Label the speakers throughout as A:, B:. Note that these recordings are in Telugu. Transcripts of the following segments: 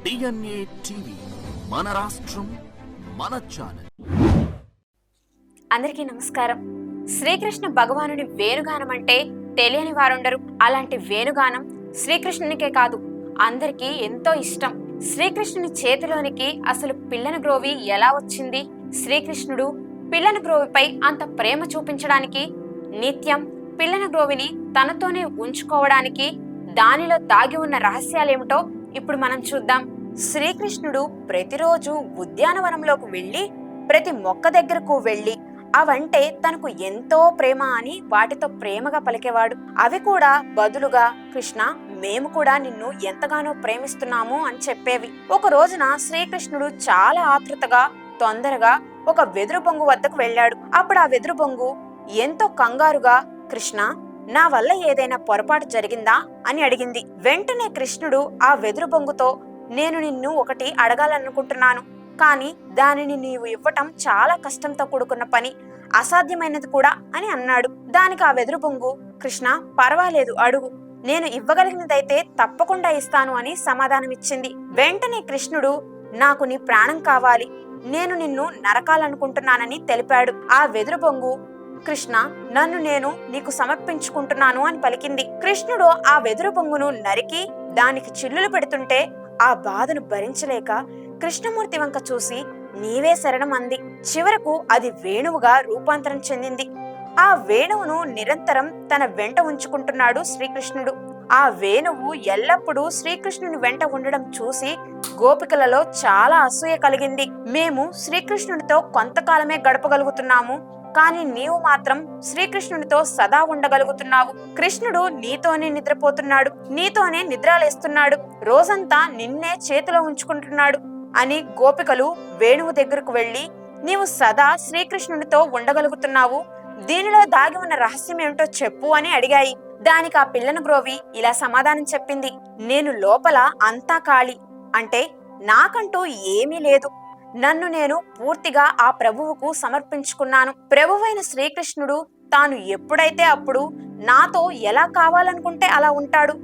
A: DNA టీవీ మన రాష్ట్రం మన ఛానల్.
B: అందరికీ నమస్కారం. శ్రీకృష్ణ భగవానుడి వేణుగానం అంటే తెలియని వారుండరు. అలాంటి వేణుగానం శ్రీకృష్ణునికే కాదు, అందరికీ ఎంతో ఇష్టం. శ్రీకృష్ణుని చేతిలోనికి అసలు పిల్లను గ్రోవి ఎలా వచ్చింది? శ్రీకృష్ణుడు పిల్లను గ్రోవిపై అంత ప్రేమ చూపించడానికి, నిత్యం పిల్లను గ్రోవిని తనతోనే ఉంచుకోవడానికి దానిలో దాగి ఉన్న రహస్యాలేమిటో ఇప్పుడు మనం చూద్దాం. శ్రీకృష్ణుడు ప్రతిరోజు ఉద్యానవనంలోకి వెళ్లి ప్రతి మొక్క దగ్గరకు వెళ్లి అవంటే తనకు ఎంతో ప్రేమ అని వాటితో ప్రేమగా పలికేవాడు. అవి కూడా బదులుగా కృష్ణ, మేము కూడా నిన్ను ఎంతగానో ప్రేమిస్తున్నాము అని చెప్పేవి. ఒక రోజున శ్రీకృష్ణుడు చాలా ఆతృతగా తొందరగా ఒక వెదురు బొంగు వద్దకు వెళ్ళాడు. అప్పుడు ఆ వెదురు బొంగు ఎంతో కంగారుగా, కృష్ణ, నా వల్ల ఏదైనా పొరపాటు జరిగిందా అని అడిగింది. వెంటనే కృష్ణుడు ఆ వెదురు బొంగుతో, నేను నిన్ను ఒకటి అడగాలనుకుంటున్నాను, కానీ దానిని నీవు ఇవ్వటం చాలా కష్టంతో కూడుకున్న పని, అసాధ్యమైనది కూడా అని అన్నాడు. దానికి ఆ వెదురు బొంగు, కృష్ణ, పర్వాలేదు అడుగు, నేను ఇవ్వగలిగినదైతే తప్పకుండా ఇస్తాను అని సమాధానమిచ్చింది. వెంటనే కృష్ణుడు, నాకు నీ ప్రాణం కావాలి, నేను నిన్ను నరకాలనుకుంటున్నానని తెలిపాడు. ఆ వెదురు బొంగు, కృష్ణ, నన్ను నేను నీకు సమర్పించుకుంటున్నాను అని పలికింది. కృష్ణుడు ఆ వెదురు బొంగును నరికి దానికి చిల్లులు పెడుతుంటే ఆ బాధను భరించలేక కృష్ణమూర్తి వంక చూసి, నీవే శరణం అంది. చివరకు అది వేణువుగా రూపాంతరం చెందింది. ఆ వేణువును నిరంతరం తన వెంట ఉంచుకుంటున్నాడు శ్రీకృష్ణుడు. ఆ వేణువు ఎల్లప్పుడూ శ్రీకృష్ణుని వెంట ఉండడం చూసి గోపికలలో చాలా అసూయ కలిగింది. మేము శ్రీకృష్ణునితో కొంతకాలమే గడపగలుగుతున్నాము, కానీ నీవు మాత్రం శ్రీకృష్ణునితో సదా ఉండగలుగుతున్నావు. కృష్ణుడు నీతోనే నిద్రపోతున్నాడు, నీతోనే నిద్రలేస్తున్నాడు, రోజంతా నిన్నే చేతిలో ఉంచుకుంటున్నాడు అని గోపికలు వేణువు దగ్గరకు వెళ్లి, నీవు సదా శ్రీకృష్ణునితో ఉండగలుగుతున్నావు, దీనిలో దాగి ఉన్న రహస్యం ఏమిటో చెప్పు అని అడిగాయి. దానికి ఆ పిల్లను గ్రోవి ఇలా సమాధానం చెప్పింది, నేను లోపల అంతా ఖాళీ, అంటే నాకంటూ ఏమీ లేదు, నన్ను నేను పూర్తిగా ఆ ప్రభువుకు సమర్పించుకున్నాను. ప్రభువైన శ్రీకృష్ణుడు తాను ఎప్పుడైతే అప్పుడు నాతో ఎలా కావాలనుకుంటే అలా ఉంటాడు.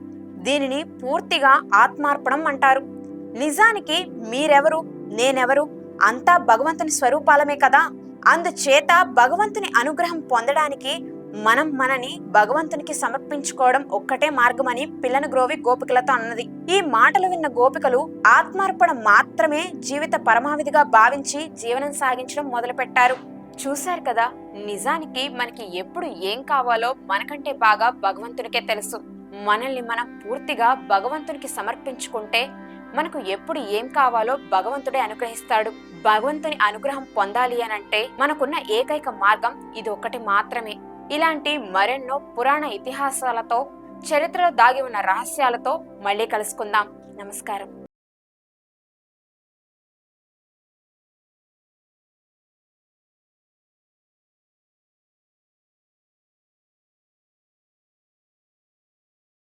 B: దీనిని పూర్తిగా ఆత్మార్పణం అంటారు. నిజానికి మీరెవరు, నేనెవరు, అంతా భగవంతుని స్వరూపాలమే కదా. అందుచేత భగవంతుని అనుగ్రహం పొందడానికి మనం మనని భగవంతునికి సమర్పించుకోవడం ఒక్కటే మార్గమని పిల్లను గ్రోవి గోపికలతో అన్నది. ఈ మాటలు విన్న గోపికలు ఆత్మార్పణ మాత్రమే జీవిత పరమావధిగా భావించి జీవనం సాగించడం మొదలుపెట్టారు. చూశారు కదా, నిజానికి మనకి ఎప్పుడు ఏం కావాలో మనకంటే బాగా భగవంతునికే తెలుసు. మనల్ని మనం పూర్తిగా భగవంతునికి సమర్పించుకుంటే మనకు ఎప్పుడు ఏం కావాలో భగవంతుడే అనుగ్రహిస్తాడు. భగవంతుని అనుగ్రహం పొందాలి అనంటే మనకున్న ఏకైక మార్గం ఇది ఒక్కటి మాత్రమే. ఇలాంటి మరెన్నో పురాణ ఇతిహాసాలతో, చరిత్రలో దాగి ఉన్న రహస్యాలతో మళ్ళీ కలుసుకుందాం. నమస్కారం.